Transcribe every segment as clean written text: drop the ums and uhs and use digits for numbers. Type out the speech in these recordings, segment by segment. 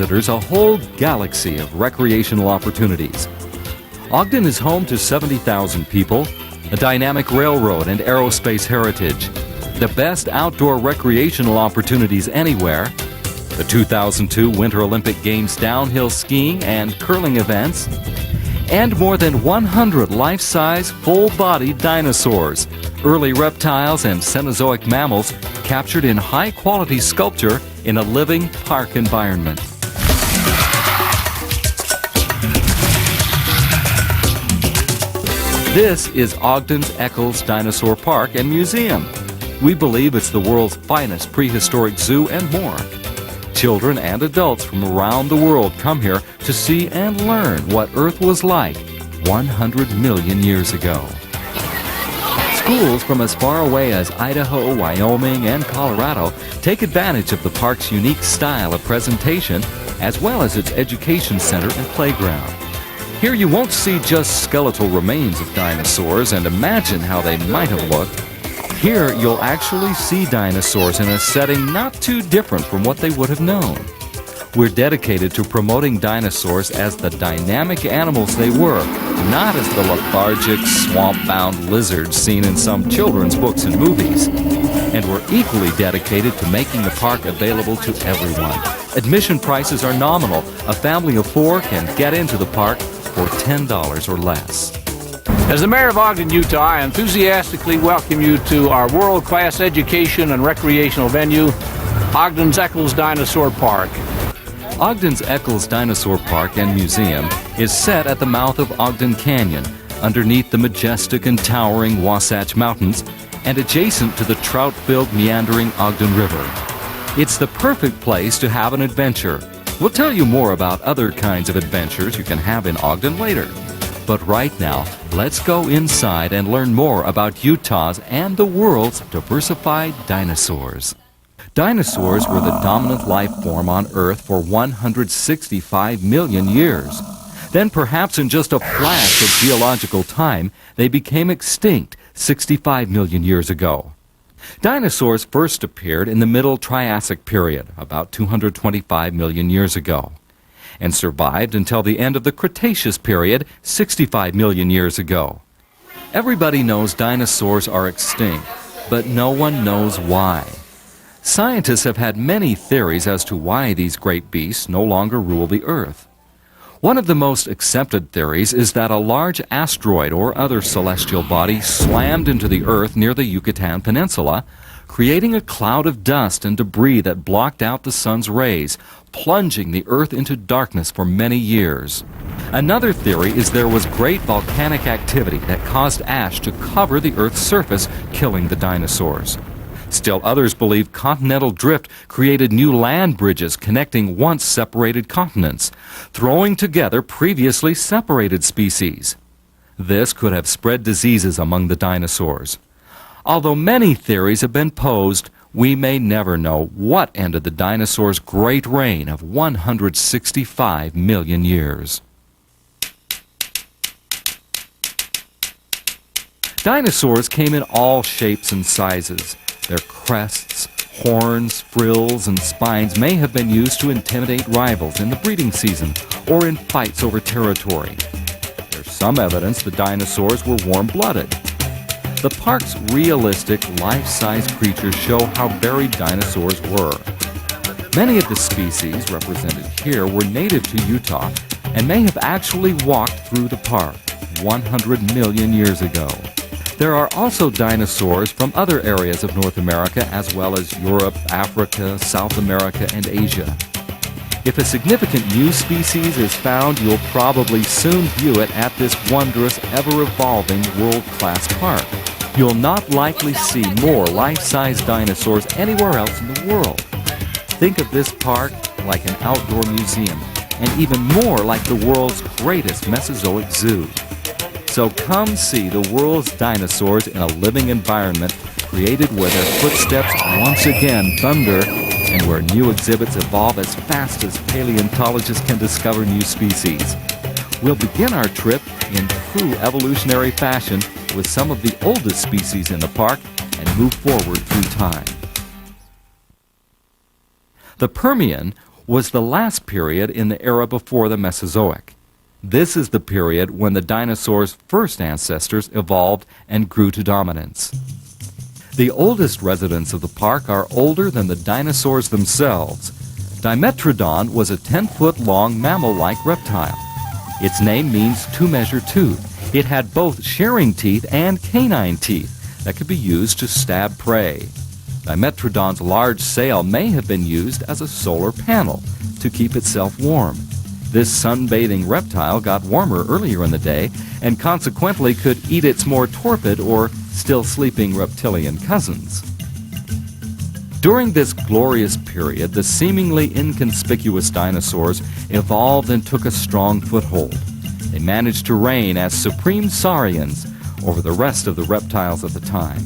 visitors a whole galaxy of recreational opportunities. Ogden is home to 70,000 people, a dynamic railroad and aerospace heritage, the best outdoor recreational opportunities anywhere, the 2002 Winter Olympic Games downhill skiing and curling events, and more than 100 life-size, full-bodied dinosaurs, early reptiles and Cenozoic mammals captured in high-quality sculpture in a living park environment. This is Ogden's Eccel's Dinosaur Park and Museum. We believe it's the world's finest prehistoric zoo and more. Children and adults from around the world come here to see and learn what Earth was like 100 million years ago. Schools from as far away as Idaho, Wyoming, and Colorado take advantage of the park's unique style of presentation, as well as its education center and playground. Here you won't see just skeletal remains of dinosaurs and imagine how they might have looked. Here you'll actually see dinosaurs in a setting not too different from what they would have known. We're dedicated to promoting dinosaurs as the dynamic animals they were, not as the lethargic, swamp-bound lizards seen in some children's books and movies. And we're equally dedicated to making the park available to everyone. Admission prices are nominal. A family of 4 can get into the park for $10 or less. As the mayor of Ogden, Utah, I enthusiastically welcome you to our world-class education and recreational venue, Ogden's Eccel's Dinosaur Park. Ogden's Eccel's Dinosaur Park and Museum is set at the mouth of Ogden Canyon, underneath the majestic and towering Wasatch Mountains, and adjacent to the trout-filled meandering Ogden River. It's the perfect place to have an adventure. We'll tell you more about other kinds of adventures you can have in Ogden later. But right now, let's go inside and learn more about Utah's and the world's diversified dinosaurs. Dinosaurs were the dominant life form on Earth for 165 million years. Then, perhaps in just a flash of geological time, they became extinct 65 million years ago. Dinosaurs first appeared in the Middle Triassic period, about 225 million years ago, and survived until the end of the Cretaceous period, 65 million years ago. Everybody knows dinosaurs are extinct, but no one knows why. Scientists have had many theories as to why these great beasts no longer rule the Earth. One of the most accepted theories is that a large asteroid or other celestial body slammed into the Earth near the Yucatan Peninsula, creating a cloud of dust and debris that blocked out the sun's rays, plunging the Earth into darkness for many years. Another theory is there was great volcanic activity that caused ash to cover the Earth's surface, killing the dinosaurs. Still others believe continental drift created new land bridges connecting once separated continents, throwing together previously separated species. This could have spread diseases among the dinosaurs. Although many theories have been posed, we may never know what ended the dinosaurs' great reign of 165 million years. Dinosaurs came in all shapes and sizes. Their crests, horns, frills, and spines may have been used to intimidate rivals in the breeding season or in fights over territory. There's some evidence the dinosaurs were warm-blooded. The park's realistic, life-size creatures show how varied dinosaurs were. Many of the species represented here were native to Utah and may have actually walked through the park 100 million years ago. There are also dinosaurs from other areas of North America as well as Europe, Africa, South America, and Asia. If a significant new species is found, you'll probably soon view it at this wondrous, ever-evolving, world-class park. You'll not likely see more life-size dinosaurs anywhere else in the world. Think of this park like an outdoor museum, and even more like the world's greatest Mesozoic zoo. So come see the world's dinosaurs in a living environment created where their footsteps once again thunder and where new exhibits evolve as fast as paleontologists can discover new species. We'll begin our trip in true evolutionary fashion with some of the oldest species in the park and move forward through time. The Permian, was the last period in the era before the Mesozoic. This is the period when the dinosaurs' first ancestors evolved and grew to dominance. The oldest residents of the park are older than the dinosaurs themselves. Dimetrodon was a 10-foot-long mammal-like reptile. Its name means two-measure tooth. It had both shearing teeth and canine teeth that could be used to stab prey. Dimetrodon's large sail may have been used as a solar panel to keep itself warm. This sunbathing reptile got warmer earlier in the day and consequently could eat its more torpid or still sleeping reptilian cousins. During this glorious period, the seemingly inconspicuous dinosaurs evolved and took a strong foothold. They managed to reign as supreme saurians over the rest of the reptiles of the time.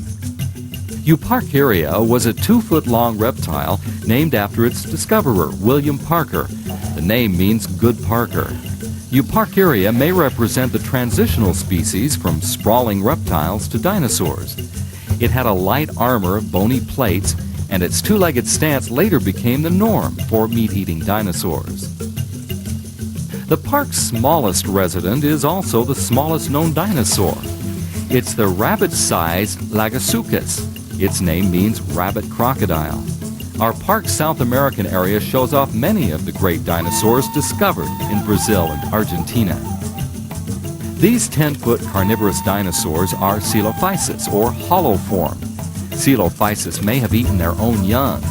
Euparkeria was a 2-foot-long reptile named after its discoverer, William Parker. The name means good Parker. Euparkeria may represent the transitional species from sprawling reptiles to dinosaurs. It had a light armor of bony plates, and its two-legged stance later became the norm for meat-eating dinosaurs. The park's smallest resident is also the smallest known dinosaur. It's the rabbit-sized Lagasuchus. Its name means rabbit crocodile. Our park's South American area shows off many of the great dinosaurs discovered in Brazil and Argentina. These 10-foot carnivorous dinosaurs are Coelophysis, or hollow form. Coelophysis may have eaten their own young.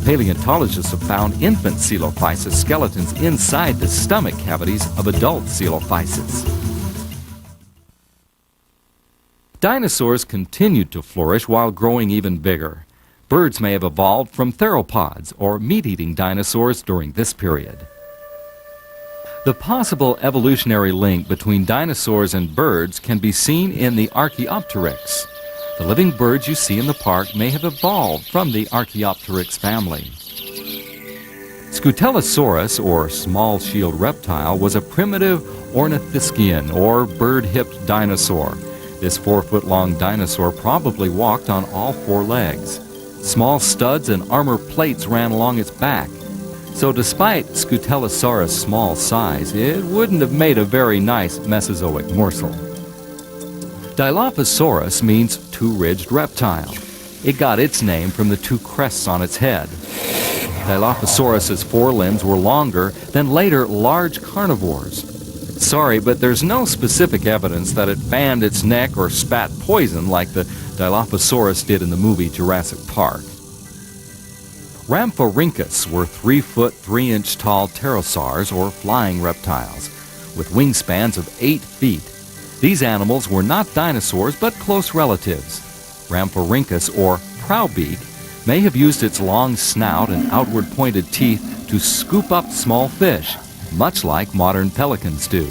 Paleontologists have found infant Coelophysis skeletons inside the stomach cavities of adult Coelophysis. Dinosaurs continued to flourish while growing even bigger. Birds may have evolved from theropods, or meat-eating dinosaurs, during this period. The possible evolutionary link between dinosaurs and birds can be seen in the Archaeopteryx. The living birds you see in the park may have evolved from the Archaeopteryx family. Scutellosaurus, or small-shield reptile, was a primitive ornithischian, or bird-hipped dinosaur. This 4-foot-long dinosaur probably walked on all 4 legs. Small studs and armor plates ran along its back. So despite Scutellosaurus' small size, it wouldn't have made a very nice Mesozoic morsel. Dilophosaurus means two-ridged reptile. It got its name from the 2 crests on its head. Dilophosaurus's forelimbs were longer than later large carnivores. Sorry, but there's no specific evidence that it fanned its neck or spat poison like the Dilophosaurus did in the movie Jurassic Park. Rhamphorhynchus were 3-foot, 3-inch tall pterosaurs, or flying reptiles, with wingspans of 8 feet. These animals were not dinosaurs, but close relatives. Rhamphorhynchus, or THROWBACK, may have used its long snout and outward pointed teeth to scoop up small fish, much like modern pelicans do.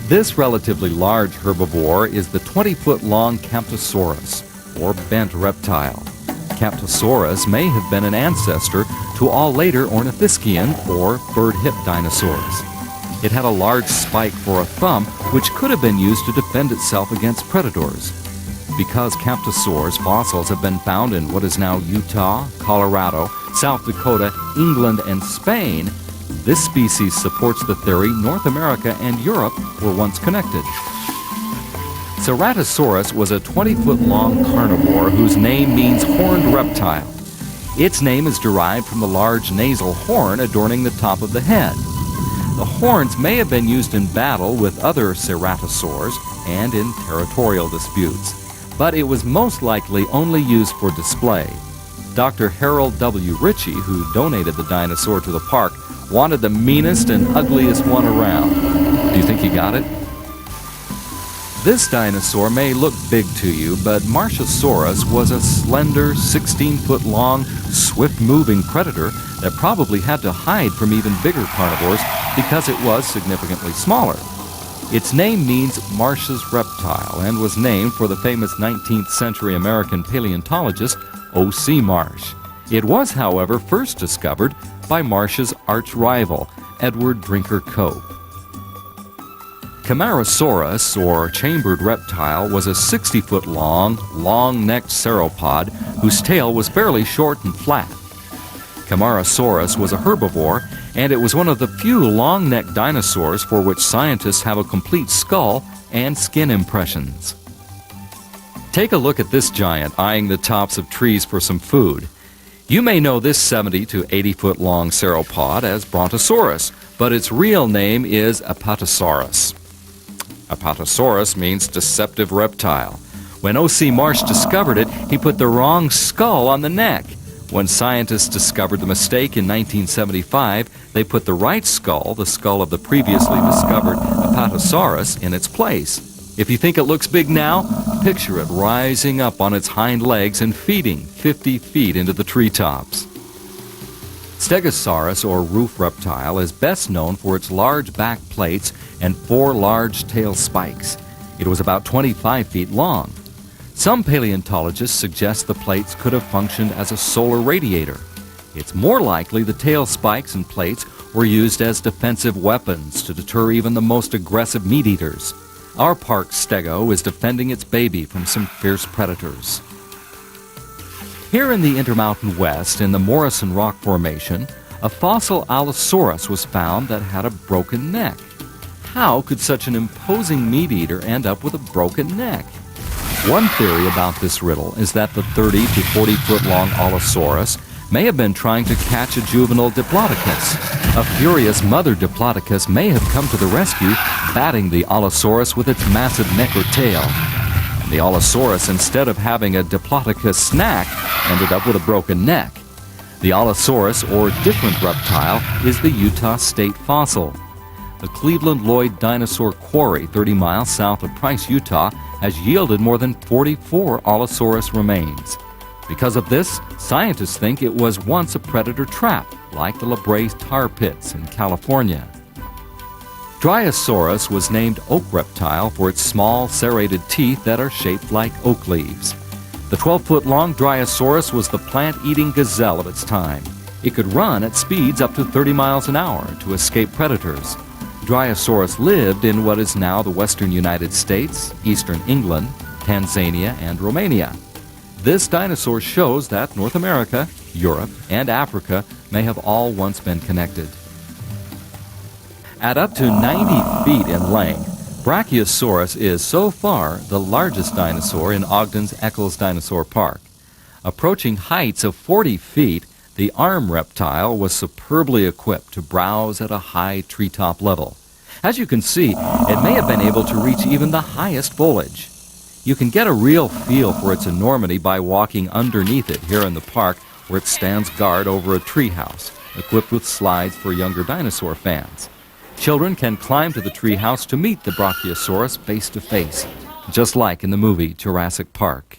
This relatively large herbivore is the 20-foot-long Camptosaurus, or bent reptile. Camptosaurus may have been an ancestor to all later ornithischian, or bird-hipped dinosaurs. It had a large spike for a thumb, which could have been used to defend itself against predators. Because Camptosaurus fossils have been found in what is now Utah, Colorado, South Dakota, England, and Spain, this species supports the theory North America and Europe were once connected. Ceratosaurus was a 20-foot-long carnivore whose name means horned reptile. Its name is derived from the large nasal horn adorning the top of the head. The horns may have been used in battle with other ceratosaurs and in territorial disputes, but it was most likely only used for display. Dr. Harold W. Ritchie, who donated the dinosaur to the park, wanted the meanest and ugliest one around. Do you think he got it? This dinosaur may look big to you, but Marshiosaurus was a slender, 16-foot-long, swift-moving predator that probably had to hide from even bigger carnivores because it was significantly smaller. Its name means Marsh's reptile and was named for the famous 19th century American paleontologist O.C. Marsh. It was, however, first discovered by Marsh's arch-rival, Edward Brinker Cope. Camarasaurus, or chambered reptile, was a 60-foot-long, long-necked sauropod whose tail was fairly short and flat. Camarasaurus was a herbivore, and it was one of the few long-necked dinosaurs for which scientists have a complete skull and skin impressions. Take a look at this giant eyeing the tops of trees for some food. You may know this 70 to 80 foot long sauropod as Brontosaurus, but its real name is Apatosaurus. Apatosaurus means deceptive reptile. When O.C. Marsh discovered it, he put the wrong skull on the neck. When scientists discovered the mistake in 1975, they put the right skull, the skull of the previously discovered Apatosaurus, in its place. If you think it looks big now, picture it rising up on its hind legs and feeding 50 feet into the treetops. Stegosaurus, or roof reptile, is best known for its large back plates and 4 large tail spikes. It was about 25 feet long. Some paleontologists suggest the plates could have functioned as a solar radiator. It's more likely the tail spikes and plates were used as defensive weapons to deter even the most aggressive meat-eaters. Our park's stego is defending its baby from some fierce predators. Here in the Intermountain West, in the Morrison Rock Formation, a fossil Allosaurus was found that had a broken neck. How could such an imposing meat-eater end up with a broken neck? One theory about this riddle is that the 30 to 40 foot long Allosaurus may have been trying to catch a juvenile Diplodocus. A furious mother Diplodocus may have come to the rescue, batting the Allosaurus with its massive neck or tail. And the Allosaurus, instead of having a Diplodocus snack, ended up with a broken neck. The Allosaurus, or different reptile, is the Utah state fossil. The Cleveland Lloyd Dinosaur Quarry, 30 miles south of Price, Utah, has yielded more than 44 Allosaurus remains. Because of this, scientists think it was once a predator trap, like the La Brea tar pits in California. Dryosaurus was named oak reptile for its small, serrated teeth that are shaped like oak leaves. The 12-foot-long Dryosaurus was the plant-eating gazelle of its time. It could run at speeds up to 30 miles an hour to escape predators. Dryosaurus lived in what is now the western United States, eastern England, Tanzania, and Romania. This dinosaur shows that North America, Europe, and Africa may have all once been connected. At up to 90 feet in length, Brachiosaurus is so far the largest dinosaur in Ogden's Eccle Dinosaur Park. Approaching heights of 40 feet, the arm reptile was superbly equipped to browse at a high treetop level. As you can see, it may have been able to reach even the highest foliage. You can get a real feel for its enormity by walking underneath it here in the park, where it stands guard over a treehouse, equipped with slides for younger dinosaur fans. Children can climb to the treehouse to meet the Brachiosaurus face to face, just like in the movie Jurassic Park.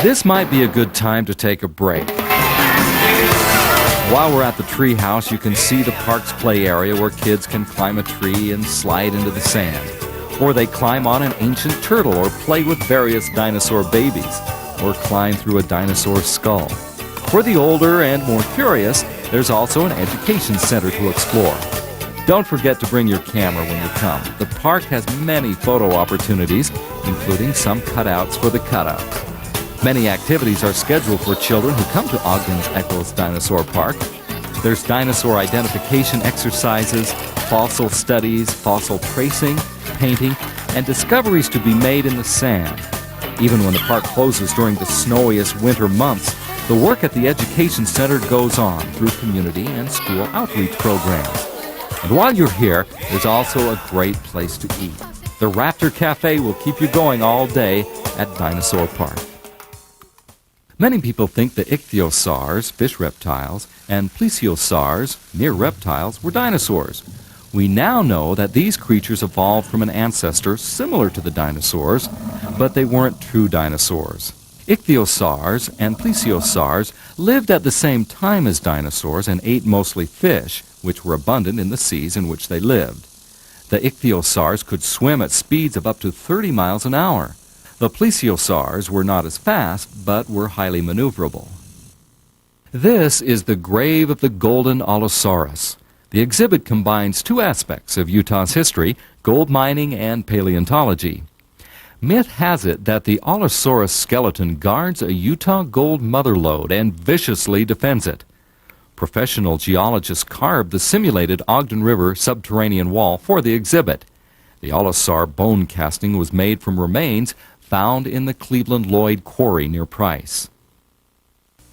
This might be a good time to take a break. While we're at the treehouse, you can see the park's play area where kids can climb a tree and slide into the sand. Or they climb on an ancient turtle or play with various dinosaur babies, or climb through a dinosaur skull. For the older and more curious, there's also an education center to explore. Don't forget to bring your camera when you come. The park has many photo opportunities, including some cutouts for the cutouts. Many activities are scheduled for children who come to Ogden's Eccle Dinosaur Park. There's dinosaur identification exercises, fossil studies, fossil tracing, painting, and discoveries to be made in the sand. Even when the park closes during the snowiest winter months, the work at the Education Center goes on through community and school outreach programs. And while you're here, there's also a great place to eat. The Raptor Cafe will keep you going all day at Dinosaur Park. Many people think the ichthyosaurs, fish reptiles, and plesiosaurs, mere reptiles, were dinosaurs. We now know that these creatures evolved from an ancestor similar to the dinosaurs, but they weren't true dinosaurs. Ichthyosaurs and plesiosaurs lived at the same time as dinosaurs and ate mostly fish, which were abundant in the seas in which they lived. The ichthyosaurs could swim at speeds of up to 30 miles an hour. The plesiosaurs were not as fast, but were highly maneuverable. This is the grave of the golden Allosaurus. The exhibit combines two aspects of Utah's history, gold mining and paleontology. Myth has it that the Allosaurus skeleton guards a Utah gold mother lode and viciously defends it. Professional geologists carved the simulated Ogden River subterranean wall for the exhibit. The Allosaur bone casting was made from remains found in the Cleveland Lloyd Quarry near Price.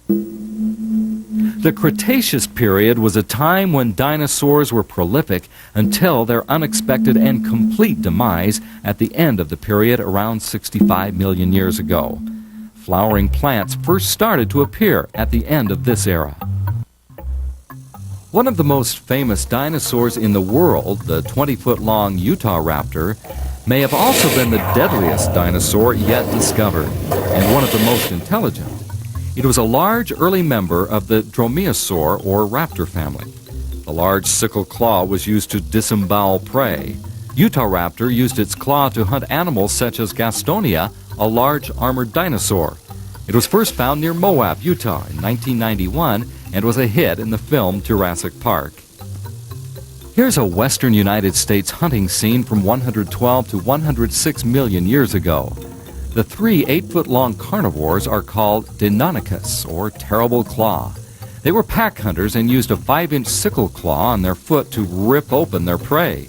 The Cretaceous period was a time when dinosaurs were prolific until their unexpected and complete demise at the end of the period around 65 million years ago. Flowering plants first started to appear at the end of this era. One of the most famous dinosaurs in the world, the 20-foot-long Utah raptor, may have also been the deadliest dinosaur yet discovered, and one of the most intelligent. It was a large early member of the Dromaeosaur or raptor family. The large sickle claw was used to disembowel prey. Utah raptor used its claw to hunt animals such as Gastonia, a large armored dinosaur. It was first found near Moab, Utah in 1991 and was a hit in the film Jurassic Park. Here's a western United States hunting scene from 112 to 106 million years ago. The three 8-foot-long carnivores are called Deinonychus, or terrible claw. They were pack hunters and used a 5-inch sickle claw on their foot to rip open their prey.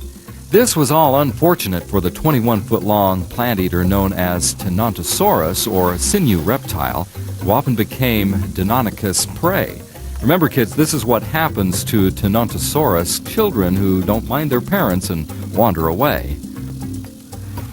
This was all unfortunate for the 21-foot-long plant eater known as Tenontosaurus, or sinew reptile, who often became Deinonychus' prey. Remember, kids, this is what happens to Tenontosaurus children who don't mind their parents and wander away.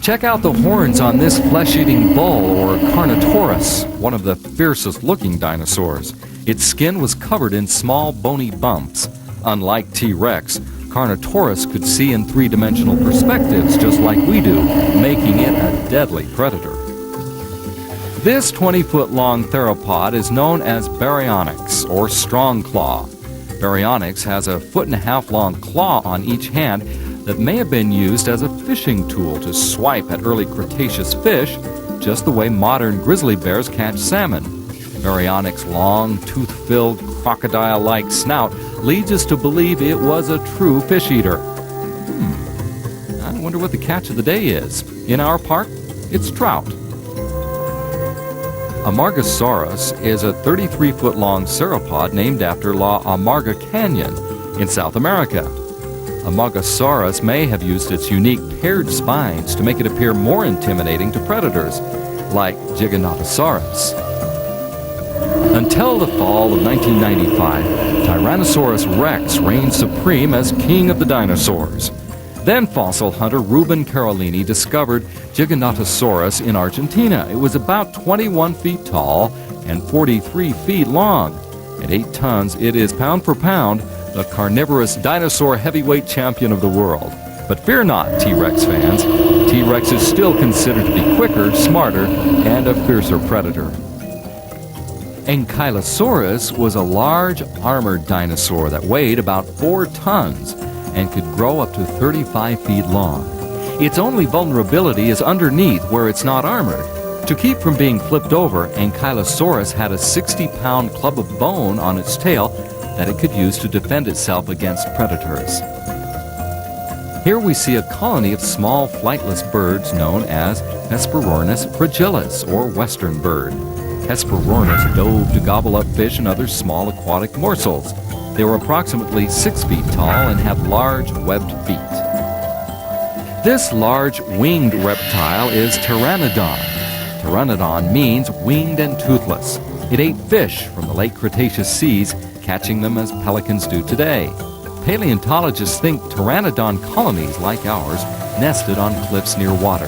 Check out the horns on this flesh-eating bull, or Carnotaurus, one of the fiercest-looking dinosaurs. Its skin was covered in small, bony bumps. Unlike T-Rex, Carnotaurus could see in three-dimensional perspectives just like we do, making it a deadly predator. This 20-foot-long theropod is known as Baryonyx, or strong claw. Baryonyx has a 1.5-foot-long claw on each hand that may have been used as a fishing tool to swipe at early Cretaceous fish, just the way modern grizzly bears catch salmon. Baryonyx's long, tooth-filled, crocodile-like snout leads us to believe it was a true fish eater. I wonder what the catch of the day is. In our park, it's trout. Amargasaurus is a 33-foot-long sauropod named after La Amarga Canyon in South America. Amargasaurus may have used its unique paired spines to make it appear more intimidating to predators, like Giganotosaurus. Until the fall of 1995, Tyrannosaurus rex reigned supreme as king of the dinosaurs. Then fossil hunter Ruben Carolini discovered Giganotosaurus in Argentina. It was about 21 feet tall and 43 feet long. At 8 tons, it is pound for pound the carnivorous dinosaur heavyweight champion of the world. But fear not, T-Rex fans. T-Rex is still considered to be quicker, smarter, and a fiercer predator. Ankylosaurus was a large armored dinosaur that weighed about 4 tons and could grow up to 35 feet long. Its only vulnerability is underneath where it's not armored. To keep from being flipped over, Ankylosaurus had a 60-pound club of bone on its tail that it could use to defend itself against predators. Here we see a colony of small flightless birds known as Hesperornis fragilis, or western bird. Hesperornis dove to gobble up fish and other small aquatic morsels. They were approximately 6 feet tall and had large webbed feet. This large winged reptile is Pteranodon. Pteranodon means winged and toothless. It ate fish from the late Cretaceous seas, catching them as pelicans do today. Paleontologists think Pteranodon colonies like ours nested on cliffs near water.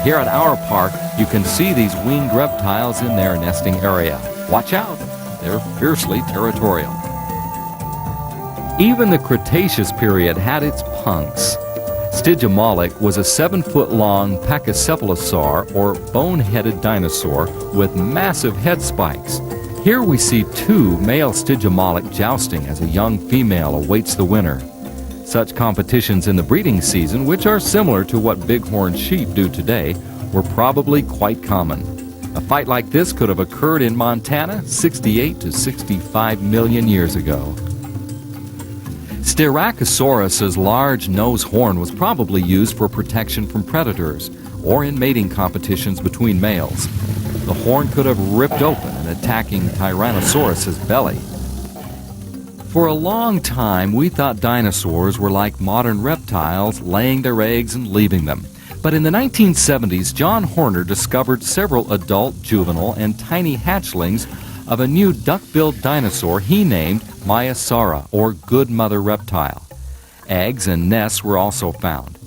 Here at our park, you can see these winged reptiles in their nesting area. Watch out, they're fiercely territorial. Even the Cretaceous period had its punks. Stygimoloch was a 7-foot-long pachycephalosaur, or bone-headed dinosaur, with massive head spikes. Here we see 2 male Stygimoloch jousting as a young female awaits the winner. Such competitions in the breeding season, which are similar to what bighorn sheep do today, were probably quite common. A fight like this could have occurred in Montana 68 to 65 million years ago. Styracosaurus's large nose horn was probably used for protection from predators. or in mating competitions between males. The horn could have ripped open and attacking Tyrannosaurus's belly. For a long time, we thought dinosaurs were like modern reptiles, laying their eggs and leaving them. But in the 1970s, John Horner discovered several adult, juvenile, and tiny hatchlings of a new duck-billed dinosaur he named Maiasaura, or good mother reptile. Eggs and nests were also found.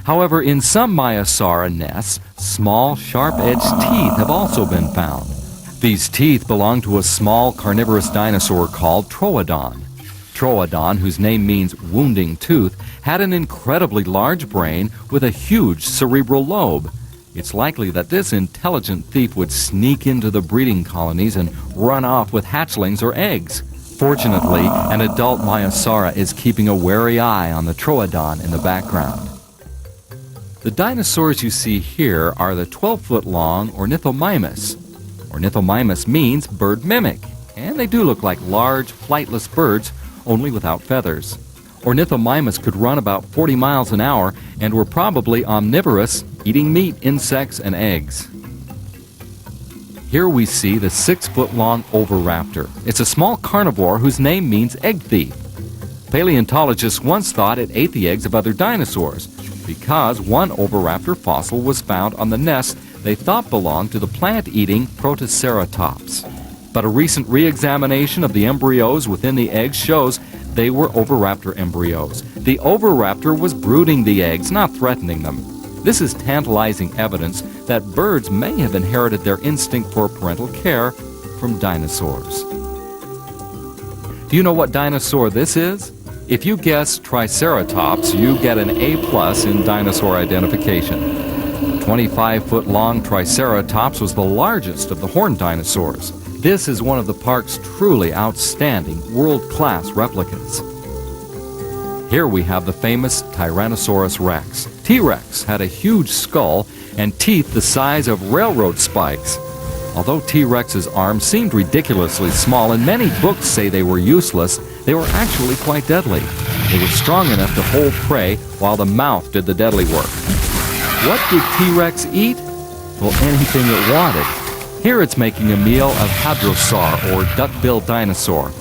However, in some Maiasaura nests, small, sharp-edged teeth have also been found. These teeth belong to a small carnivorous dinosaur called Troodon. Troodon, whose name means wounding tooth, had an incredibly large brain with a huge cerebral lobe. It's likely that this intelligent thief would sneak into the breeding colonies and run off with hatchlings or eggs. Fortunately, an adult Maiasaura is keeping a wary eye on the Troodon in the background. The dinosaurs you see here are the 12-foot-long Ornithomimus. Ornithomimus means bird mimic, and they do look like large, flightless birds, only without feathers. Ornithomimus could run about 40 miles an hour and were probably omnivorous, eating meat, insects, and eggs. Here we see the 6-foot-long oviraptor. It's a small carnivore whose name means egg thief. Paleontologists once thought it ate the eggs of other dinosaurs because one oviraptor fossil was found on the nest they thought belonged to the plant-eating Protoceratops. But a recent re-examination of the embryos within the eggs shows they were oviraptor embryos. The oviraptor was brooding the eggs, not threatening them. This is tantalizing evidence that birds may have inherited their instinct for parental care from dinosaurs. Do you know what dinosaur this is? If you guess Triceratops, you get an A+ in dinosaur identification. The 25-foot-long Triceratops was the largest of the horned dinosaurs. This is one of the park's truly outstanding world-class replicas. Here we have the famous Tyrannosaurus rex. T-Rex had a huge skull and teeth the size of railroad spikes. Although T-Rex's arms seemed ridiculously small and many books say they were useless, they were actually quite deadly. They were strong enough to hold prey while the mouth did the deadly work. What did T-Rex eat? Well, anything it wanted. Here it's making a meal of hadrosaur, or duck-billed dinosaur,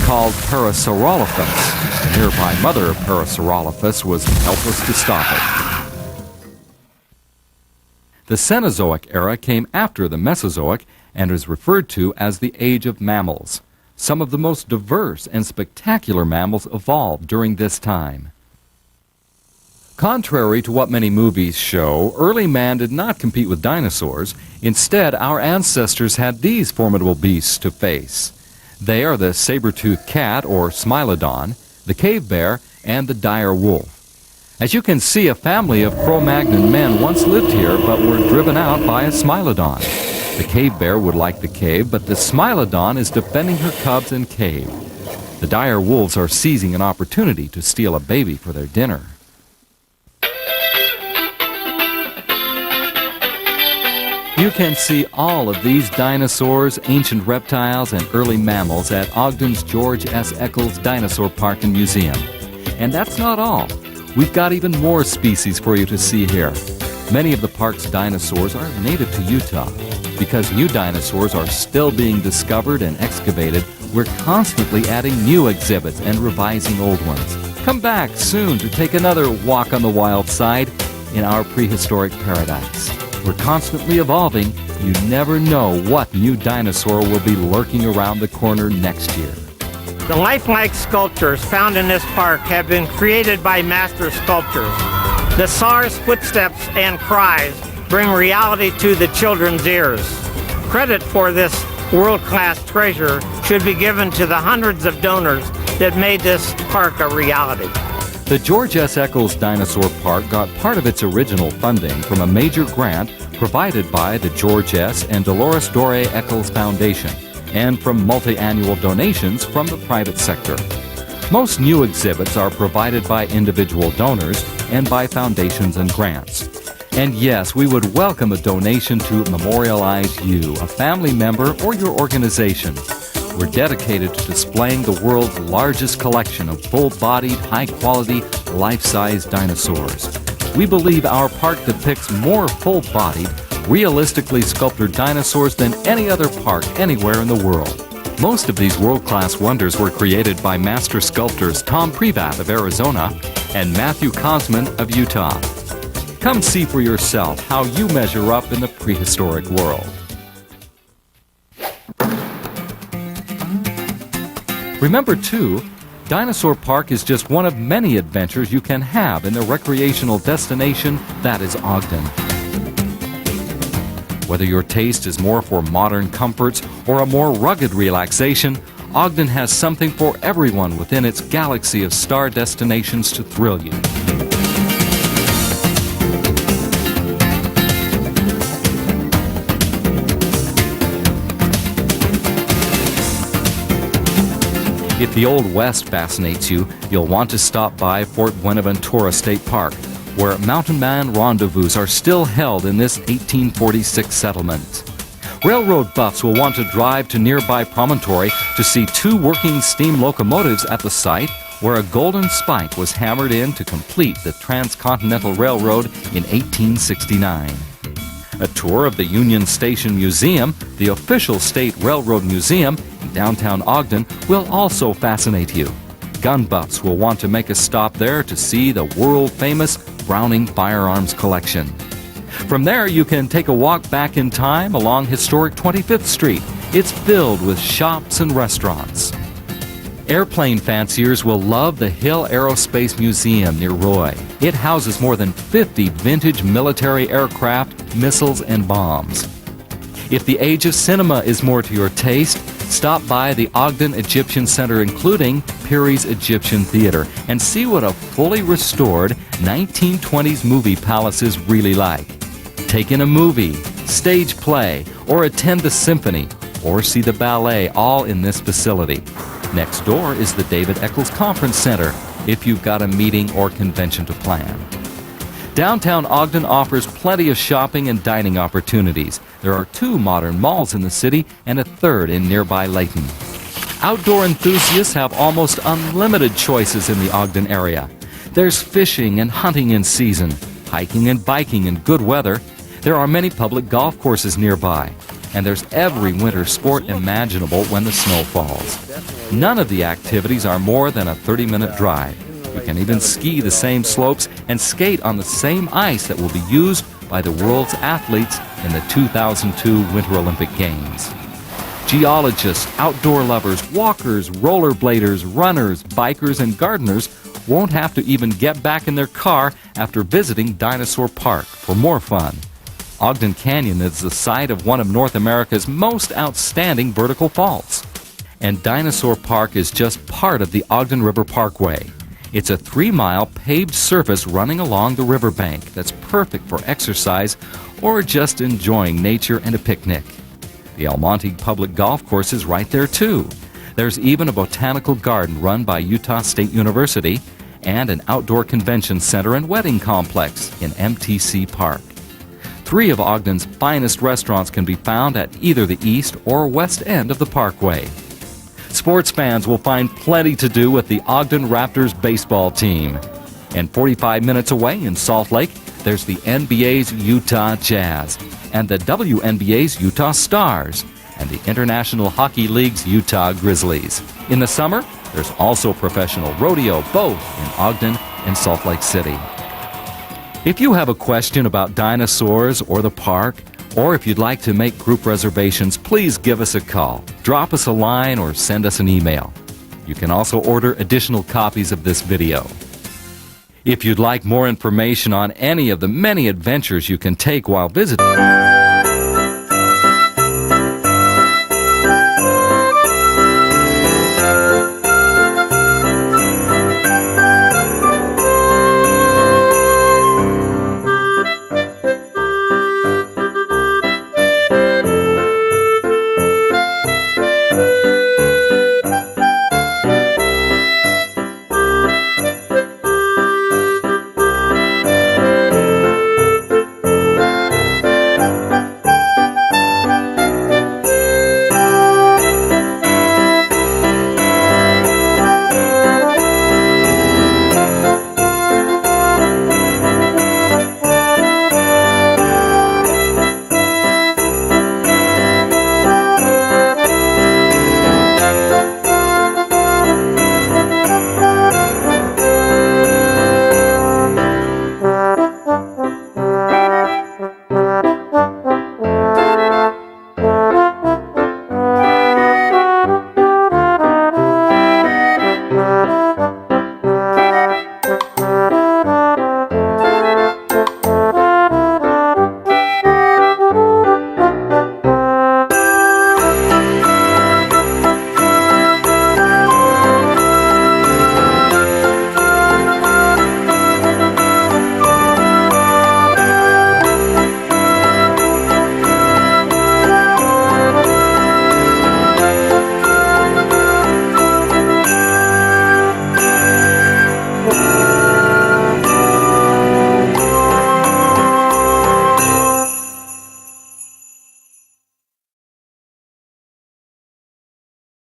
called Parasaurolophus. The nearby mother of Parasaurolophus was helpless to stop it. The Cenozoic era came after the Mesozoic and is referred to as the Age of Mammals. Some of the most diverse and spectacular mammals evolved during this time. Contrary to what many movies show, early man did not compete with dinosaurs. Instead, our ancestors had these formidable beasts to face. They are the saber-toothed cat, or Smilodon, the cave bear, and the dire wolf. As you can see, a family of Cro-Magnon men once lived here but were driven out by a Smilodon. The cave bear would like the cave, but the Smilodon is defending her cubs and cave. The dire wolves are seizing an opportunity to steal a baby for their dinner. You can see all of these dinosaurs, ancient reptiles, and early mammals at Ogden's George S. Eccles Dinosaur Park and Museum. And that's not all. We've got even more species for you to see here. Many of the park's dinosaurs are native to Utah. Because new dinosaurs are still being discovered and excavated, we're constantly adding new exhibits and revising old ones. Come back soon to take another walk on the wild side in our prehistoric paradise. We're constantly evolving. You never know what new dinosaur will be lurking around the corner next year. The lifelike sculptures found in this park have been created by master sculptors. The SARS footsteps and cries bring reality to the children's ears. Credit for this world-class treasure should be given to the hundreds of donors that made this park a reality. The George S. Eccles Dinosaur Park got part of its original funding from a major grant provided by the George S. and Dolores Doré Eccles Foundation and from multi-annual donations from the private sector. Most new exhibits are provided by individual donors and by foundations and grants. And yes, we would welcome a donation to memorialize you, a family member, or your organization. We're dedicated to displaying the world's largest collection of full-bodied, high-quality, life-size dinosaurs. we believe our park depicts more full-bodied, realistically sculpted dinosaurs than any other park anywhere in the world. Most of these world-class wonders were created by master sculptors Tom Privat of Arizona and Matthew Kosman of Utah. Come see for yourself how you measure up in the prehistoric world. Remember, too, Dinosaur Park is just one of many adventures you can have in the recreational destination that is Ogden. Whether your taste is more for modern comforts or a more rugged relaxation, Ogden has something for everyone within its galaxy of star destinations to thrill you. If the Old West fascinates you, you'll want to stop by Fort Buenaventura State Park, where mountain man rendezvous are still held in this 1846 settlement. Railroad buffs will want to drive to nearby Promontory to see two working steam locomotives at the site where a golden spike was hammered in to complete the Transcontinental Railroad in 1869. A tour of the Union Station Museum, the official state railroad museum in downtown Ogden, will also fascinate you. Gun buffs will want to make a stop there to see the world-famous Browning firearms collection. From there, you can take a walk back in time along historic 25th Street. It's filled with shops and restaurants. Airplane fanciers will love the Hill Aerospace Museum near Roy. It houses more than 50 vintage military aircraft, missiles, and bombs. If the age of cinema is more to your taste, stop by the Ogden Egyptian Center, including Peary's Egyptian Theater, and see what a fully restored 1920s movie palace is really like. Take in a movie, stage play, or attend the symphony, or see the ballet, all in this facility. Next door is the David Eccles Conference Center, if you've got a meeting or convention to plan. Downtown Ogden offers plenty of shopping and dining opportunities. There are 2 modern malls in the city and a 3rd in nearby Layton. Outdoor enthusiasts have almost unlimited choices in the Ogden area. There's fishing and hunting in season, hiking and biking in good weather. There are many public golf courses nearby, and there's every winter sport imaginable when the snow falls. None of the activities are more than a 30-minute drive. You can even ski the same slopes and skate on the same ice that will be used by the world's athletes in the 2002 Winter Olympic Games. Geologists, outdoor lovers, walkers, rollerbladers, runners, bikers, and gardeners won't have to even get back in their car after visiting Dinosaur Park for more fun. Ogden Canyon is the site of one of North America's most outstanding vertical faults. And Dinosaur Park is just part of the Ogden River Parkway. It's a 3-mile paved surface running along the riverbank that's perfect for exercise or just enjoying nature and a picnic. The El Monte Public Golf Course is right there too. There's even a botanical garden run by Utah State University and an outdoor convention center and wedding complex in MTC Park. 3 of Ogden's finest restaurants can be found at either the east or west end of the parkway. Sports fans will find plenty to do with the Ogden Raptors baseball team. And 45 minutes away in Salt Lake, there's the NBA's Utah Jazz and the WNBA's Utah Stars and the International Hockey League's Utah Grizzlies. In the summer, there's also professional rodeo, both in Ogden and Salt Lake City. If you have a question about dinosaurs or the park, or if you'd like to make group reservations, please give us a call, drop us a line, or send us an email. You can also order additional copies of this video. If you'd like more information on any of the many adventures you can take while visiting,